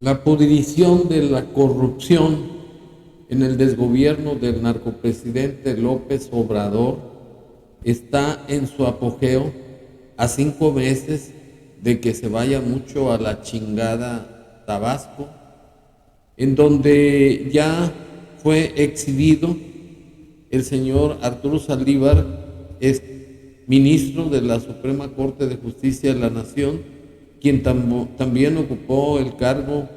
La pudrición de la corrupción en el desgobierno del narcopresidente López Obrador está en su apogeo a 5 meses de que se vaya mucho a la chingada Tabasco, en donde ya fue exhibido el señor Arturo Saldívar, es ministro de la Suprema Corte de Justicia de la Nación, quien también ocupó el cargo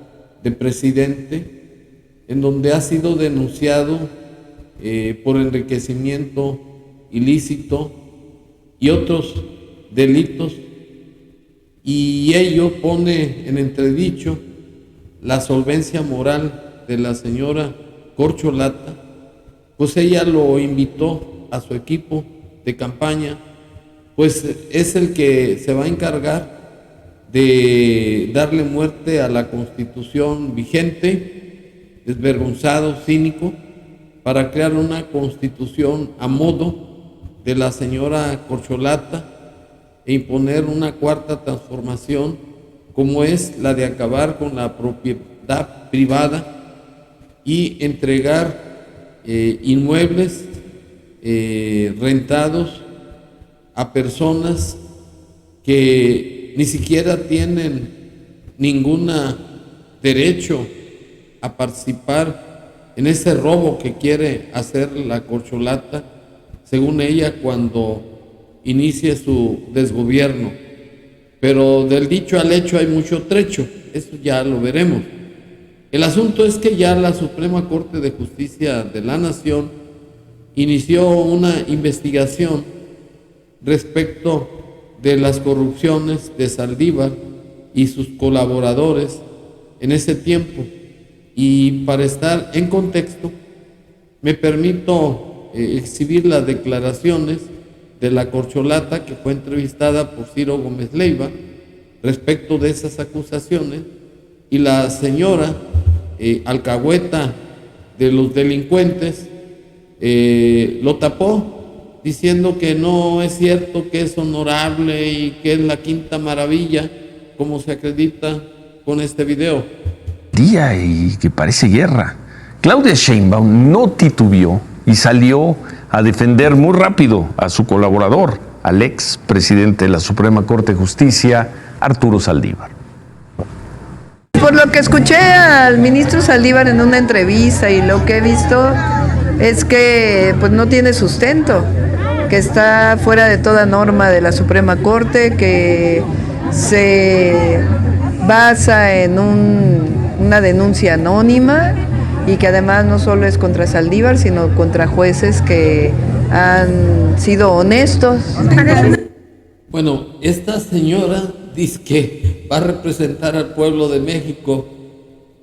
de presidente, en donde ha sido denunciado por enriquecimiento ilícito y otros delitos, y ello pone en entredicho la solvencia moral de la señora Corcholata, pues ella lo invitó a su equipo de campaña, pues es el que se va a encargar de darle muerte a la Constitución vigente, desvergonzado, cínico, para crear una Constitución a modo de la señora Corcholata e imponer una cuarta transformación, como es la de acabar con la propiedad privada y entregar inmuebles rentados a personas que ni siquiera tienen ningún derecho a participar en ese robo que quiere hacer la Corcholata, según ella, cuando inicie su desgobierno. Pero del dicho al hecho hay mucho trecho, eso ya lo veremos. El asunto es que ya la Suprema Corte de Justicia de la Nación inició una investigación respecto de las corrupciones de Saldívar y sus colaboradores en ese tiempo. Y para estar en contexto, me permito exhibir las declaraciones de la Corcholata, que fue entrevistada por Ciro Gómez Leiva respecto de esas acusaciones, y la señora alcahueta de los delincuentes lo tapó, diciendo que no es cierto, que es honorable y que es la quinta maravilla, como se acredita con este video. Día y que parece guerra. Claudia Sheinbaum no titubeó y salió a defender muy rápido a su colaborador, al ex presidente de la Suprema Corte de Justicia, Arturo Saldívar. Por lo que escuché al ministro Saldívar en una entrevista y lo que he visto es que pues no tiene sustento, que está fuera de toda norma de la Suprema Corte, que se basa en una denuncia anónima y que además no solo es contra Saldívar, sino contra jueces que han sido honestos. Bueno, esta señora dice que va a representar al pueblo de México.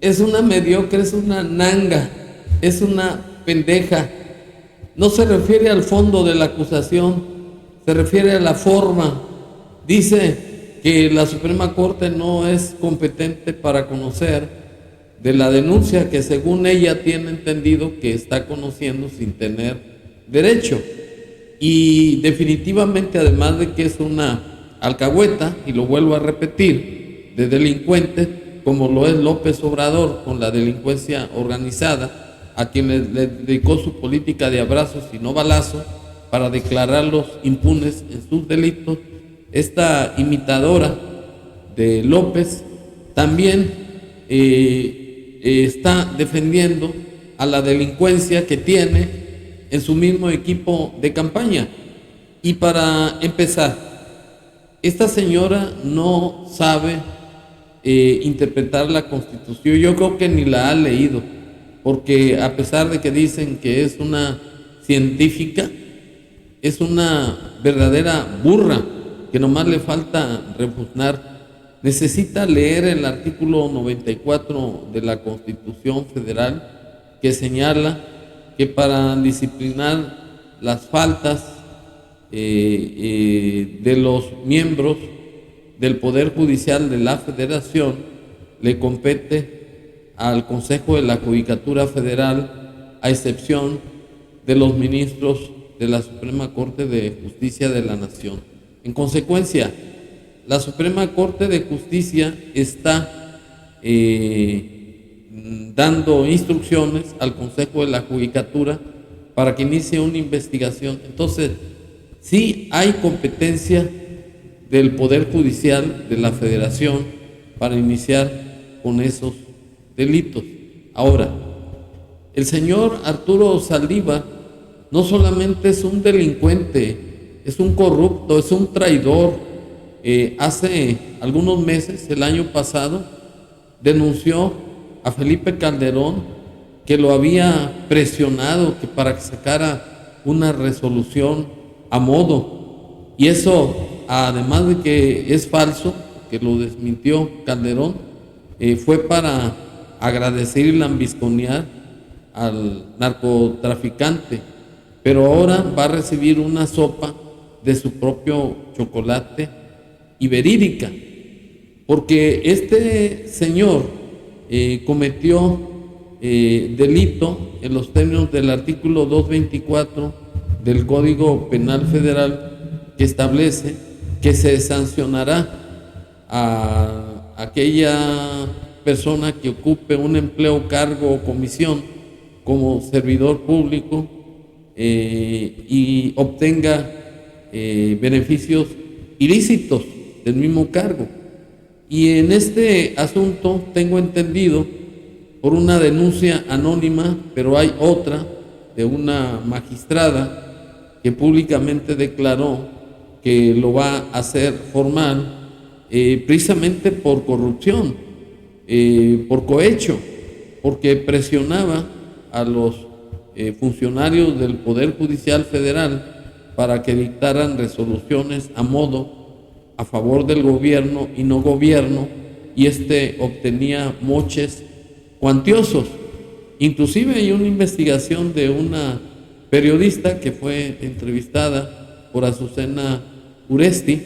Es una mediocre, es una nanga, es una pendeja. No se refiere al fondo de la acusación, se refiere a la forma. Dice que la Suprema Corte no es competente para conocer de la denuncia que, según ella, tiene entendido que está conociendo sin tener derecho. Y definitivamente, además de que es una alcahueta, y lo vuelvo a repetir, de delincuentes, como lo es López Obrador con la delincuencia organizada, a quienes le dedicó su política de abrazos y no balazos para declararlos impunes en sus delitos. Esta imitadora de López también está defendiendo a la delincuencia que tiene en su mismo equipo de campaña. Y para empezar, esta señora no sabe interpretar la Constitución. Yo creo que ni la ha leído, porque a pesar de que dicen que es una científica, es una verdadera burra que nomás le falta refusnar. Necesita leer el artículo 94 de la Constitución Federal, que señala que para disciplinar las faltas de los miembros del Poder Judicial de la Federación le compete al Consejo de la Judicatura Federal, a excepción de los ministros de la Suprema Corte de Justicia de la Nación. En consecuencia, la Suprema Corte de Justicia está dando instrucciones al Consejo de la Judicatura para que inicie una investigación. Entonces, sí hay competencia del Poder Judicial de la Federación para iniciar con esos delitos. Ahora, el señor Arturo Saldívar no solamente es un delincuente, es un corrupto, es un traidor. Hace algunos meses, el año pasado, denunció a Felipe Calderón que lo había presionado para que sacara una resolución a modo. Y eso, además de que es falso, que lo desmintió Calderón, fue para agradecer y lambisconear al narcotraficante. Pero ahora va a recibir una sopa de su propio chocolate y verídica, porque este señor cometió delito en los términos del artículo 224 del Código Penal Federal, que establece que se sancionará a aquella persona que ocupe un empleo, cargo o comisión como servidor público y obtenga beneficios ilícitos del mismo cargo. Y en este asunto tengo entendido, por una denuncia anónima, pero hay otra de una magistrada que públicamente declaró que lo va a hacer formal, precisamente por corrupción, por cohecho, porque presionaba a los funcionarios del Poder Judicial Federal para que dictaran resoluciones a modo a favor del gobierno y no gobierno, y obtenía moches cuantiosos. Inclusive hay una investigación de una periodista que fue entrevistada por Azucena Uresti,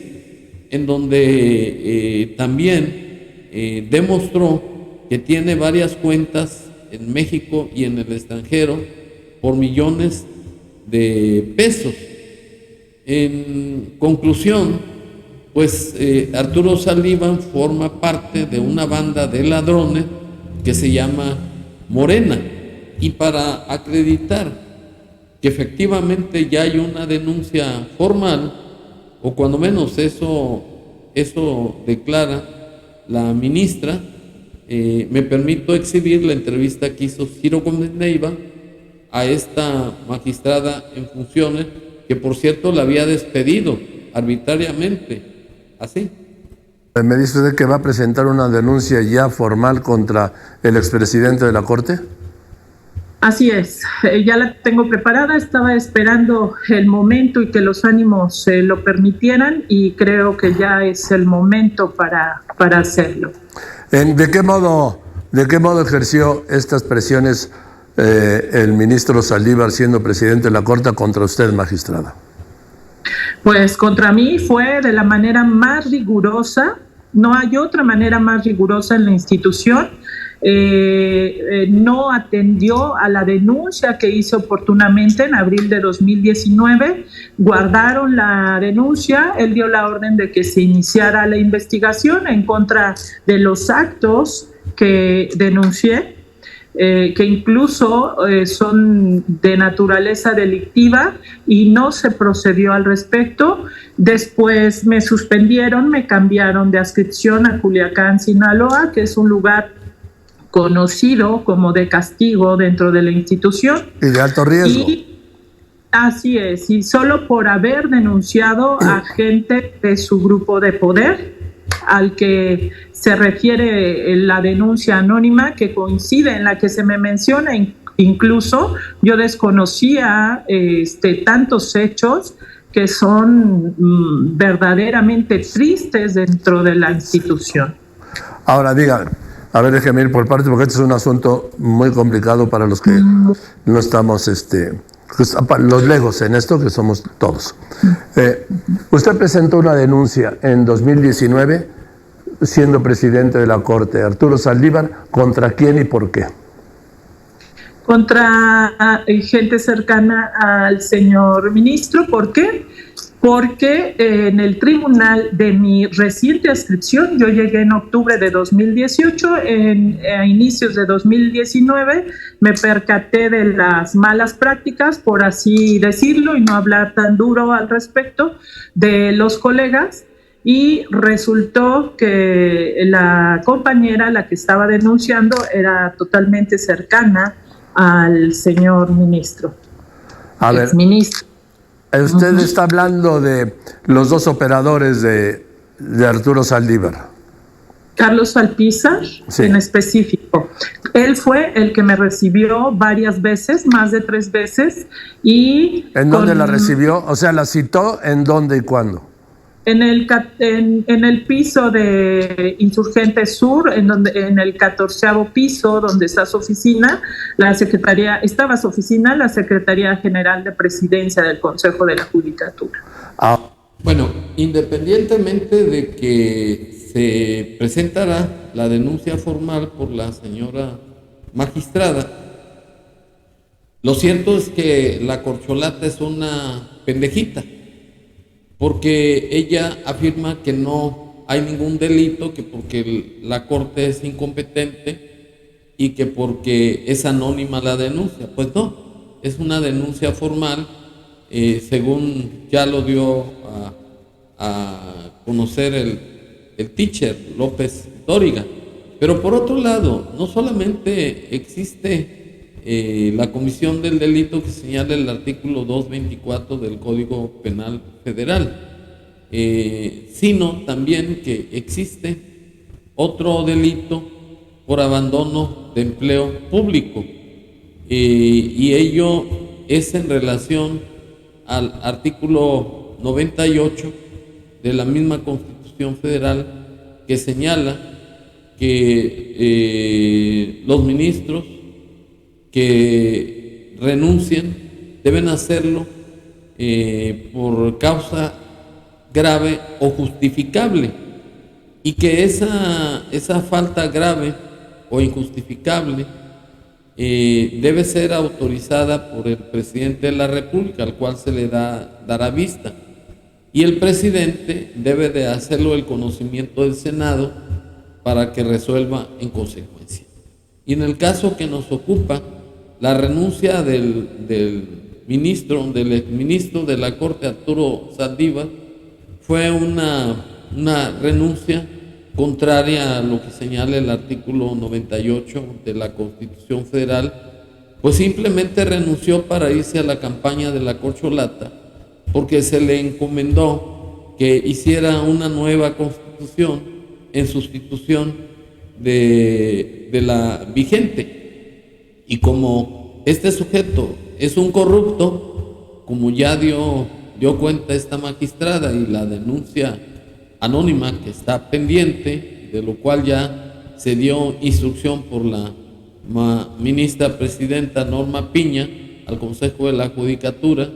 en donde también demostró que tiene varias cuentas en México y en el extranjero por millones de pesos. En conclusión, pues Arturo Saldívar forma parte de una banda de ladrones que se llama Morena, y para acreditar que efectivamente ya hay una denuncia formal, o cuando menos eso declara la ministra, me permito exhibir la entrevista que hizo Ciro Gómez Neiva a esta magistrada en funciones, que por cierto la había despedido arbitrariamente, así. ¿Me dice usted que va a presentar una denuncia ya formal contra el expresidente de la Corte? Así es, ya la tengo preparada, estaba esperando el momento y que los ánimos lo permitieran, y creo que ya es el momento para hacerlo. ¿De qué modo ejerció estas presiones el ministro Saldívar, siendo presidente de la Corte, contra usted, magistrada? Pues contra mí fue de la manera más rigurosa. No hay otra manera más rigurosa en la institución. No atendió a la denuncia que hizo oportunamente en abril de 2019, guardaron la denuncia, él dio la orden de que se iniciara la investigación en contra de los actos que denuncié, que incluso son de naturaleza delictiva, y no se procedió al respecto. Después me suspendieron, me cambiaron de adscripción a Culiacán, Sinaloa, que es un lugar conocido como de castigo dentro de la institución. Y de alto riesgo. Así es, y solo por haber denunciado a gente de su grupo de poder, al que se refiere la denuncia anónima, que coincide en la que se me menciona. Incluso yo desconocía tantos hechos que son verdaderamente tristes dentro de la institución. Ahora dígame, a ver, déjeme ir por partes, porque este es un asunto muy complicado para los que no estamos los legos en esto, que somos todos. Usted presentó una denuncia en 2019, siendo presidente de la Corte, Arturo Saldívar, ¿contra quién y por qué? Contra gente cercana al señor ministro. ¿Por qué? porque en el tribunal de mi reciente adscripción, yo llegué en octubre de 2018, a inicios de 2019, me percaté de las malas prácticas, por así decirlo, y no hablar tan duro al respecto, de los colegas, y resultó que la compañera, la que estaba denunciando, era totalmente cercana al señor ministro, A ver, exministro. usted está hablando de los dos operadores de Arturo Saldívar. Carlos Alpizar, Sí. en específico. Él fue el que me recibió varias veces, más de 3 veces. Y ¿En dónde la recibió? O sea, ¿la citó en dónde y cuándo? En el piso de Insurgente Sur, en el 14º piso, donde está su oficina, la Secretaría General de Presidencia del Consejo de la Judicatura. Bueno, independientemente de que se presentará la denuncia formal por la señora magistrada, lo cierto es que la corcholata es una pendejita, porque ella afirma que no hay ningún delito, que porque la Corte es incompetente y que porque es anónima la denuncia. Pues no, es una denuncia formal, según ya lo dio a conocer el teacher López Dóriga. Pero por otro lado, no solamente existe la comisión del delito que señala el artículo 224 del Código Penal Federal, sino también que existe otro delito por abandono de empleo público, y ello es en relación al artículo 98 de la misma Constitución Federal, que señala que los ministros que renuncien deben hacerlo por causa grave o justificable, y que esa falta grave o injustificable debe ser autorizada por el presidente de la República, al cual se le dará vista, y el presidente debe de hacerlo el conocimiento del Senado para que resuelva en consecuencia. Y en el caso que nos ocupa, la renuncia del exministro de la Corte, Arturo Saldívar, fue una renuncia contraria a lo que señala el artículo 98 de la Constitución Federal, pues simplemente renunció para irse a la campaña de la corcholata, porque se le encomendó que hiciera una nueva constitución en sustitución de la vigente. Y como este sujeto es un corrupto, como ya dio cuenta esta magistrada, y la denuncia anónima que está pendiente, de lo cual ya se dio instrucción por la ministra presidenta Norma Piña al Consejo de la Judicatura,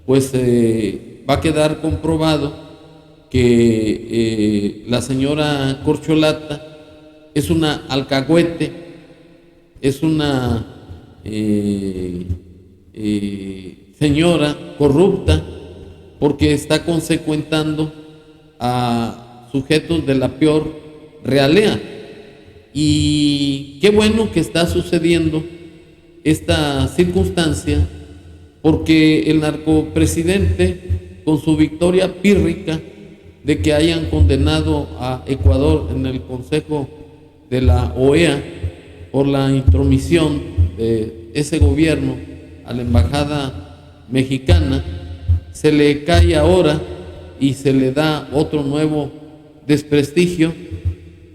pues va a quedar comprobado que la señora corcholata es una alcahuete, es una señora corrupta, porque está consecuentando a sujetos de la peor realea. Y qué bueno que está sucediendo esta circunstancia, porque el narcopresidente, con su victoria pírrica de que hayan condenado a Ecuador en el Consejo de la OEA por la intromisión de ese gobierno a la embajada mexicana, se le cae ahora y se le da otro nuevo desprestigio,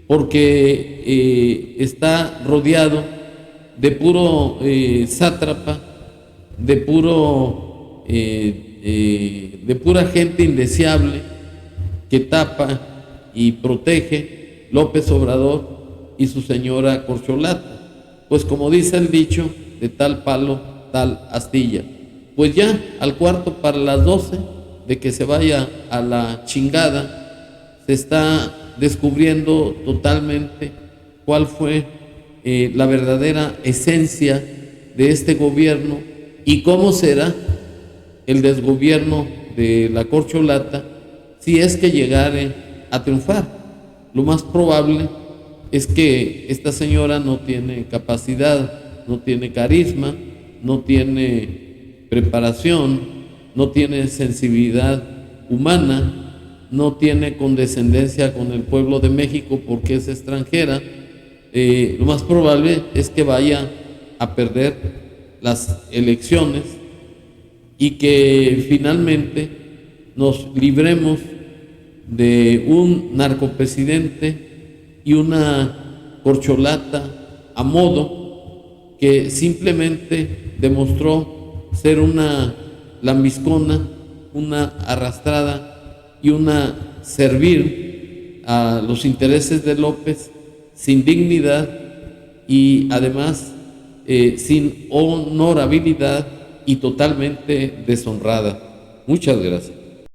porque está rodeado de puro sátrapa, de pura gente indeseable que tapa y protege López Obrador y su señora corcholata. Pues como dice el dicho, de tal palo, tal astilla. Pues ya al cuarto para las 12 de que se vaya a la chingada, se está descubriendo totalmente cuál fue la verdadera esencia de este gobierno y cómo será el desgobierno de la corcholata si es que llegare a triunfar. Lo más probable es que esta señora no tiene capacidad, no tiene carisma, no tiene preparación, no tiene sensibilidad humana, no tiene condescendencia con el pueblo de México porque es extranjera. Lo más probable es que vaya a perder las elecciones y que finalmente nos libremos de un narcopresidente y una corcholata a modo que simplemente demostró ser una lambiscona, una arrastrada y una servir a los intereses de López sin dignidad y además sin honorabilidad y totalmente deshonrada. Muchas gracias.